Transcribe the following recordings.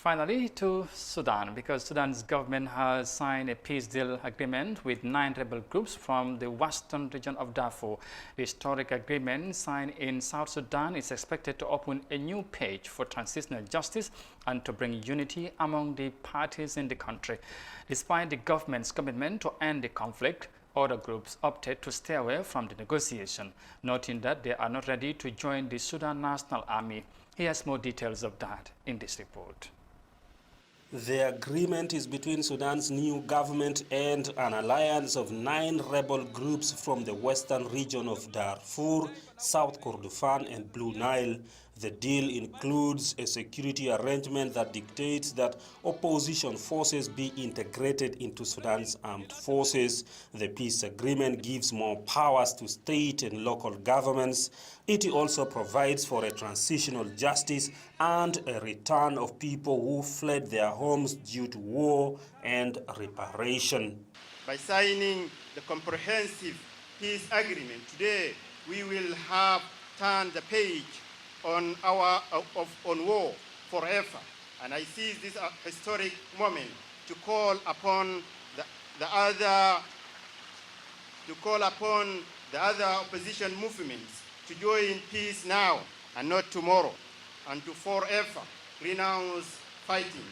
Finally, to Sudan, because Sudan's government has signed a peace deal agreement with 9 rebel groups from the western region of Darfur. The historic agreement signed in South Sudan is expected to open a new page for transitional justice and to bring unity among the parties in the country. Despite the government's commitment to end the conflict, other groups opted to stay away from the negotiation, noting that they are not ready to join the Sudan National Army. Here's more details of that in this report. The agreement is between Sudan's new government and an alliance of 9 rebel groups from the western region of Darfur, South Kordofan and Blue Nile. The deal includes a security arrangement that dictates that opposition forces be integrated into Sudan's armed forces. The peace agreement gives more powers to state and local governments. It also provides for a transitional justice and a return of people who fled their homes due to war and reparation. By signing the comprehensive peace agreement today, we will have turned the page on war forever. And I seize this historic moment to call upon the other opposition movements to join peace now and not tomorrow, and to forever renounce fighting.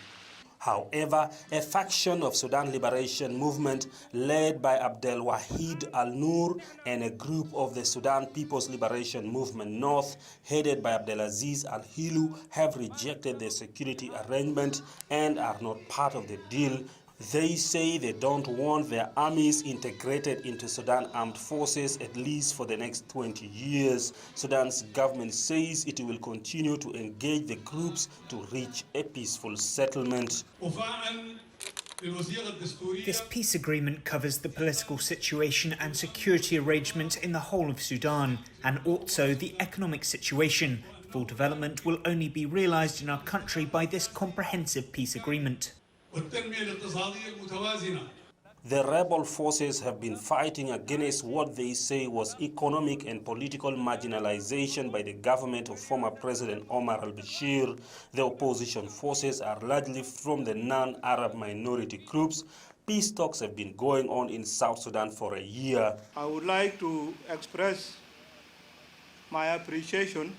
However, a faction of Sudan Liberation Movement led by Abdel Wahid Al-Nur and a group of the Sudan People's Liberation Movement North, headed by Abdelaziz Al-Hilu, have rejected the security arrangement and are not part of the deal. They say they don't want their armies integrated into Sudan armed forces at least for the next 20 years. Sudan's government says it will continue to engage the groups to reach a peaceful settlement. This peace agreement covers the political situation and security arrangements in the whole of Sudan, and also the economic situation. Full development will only be realized in our country by this comprehensive peace agreement. The rebel forces have been fighting against what they say was economic and political marginalization by the government of former President Omar al-Bashir. The opposition forces are largely from the non-Arab minority groups. Peace talks have been going on in South Sudan for a year. I would like to express my appreciation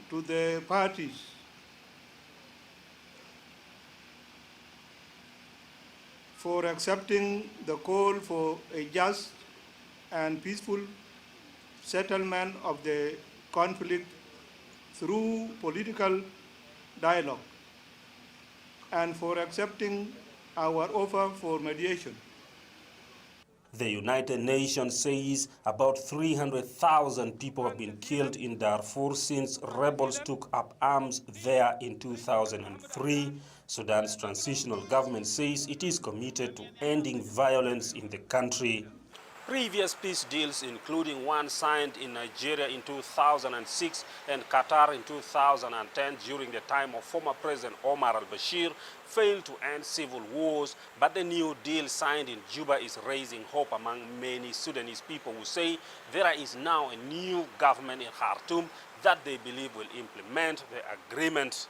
to the parties for accepting the call for a just and peaceful settlement of the conflict through political dialogue, and for accepting our offer for mediation. The United Nations says about 300,000 people have been killed in Darfur since rebels took up arms there in 2003. Sudan's transitional government says it is committed to ending violence in the country. Previous peace deals, including one signed in Nigeria in 2006 and Qatar in 2010 during the time of former President Omar al-Bashir, failed to end civil wars, but the new deal signed in Juba is raising hope among many Sudanese people who say there is now a new government in Khartoum that they believe will implement the agreement.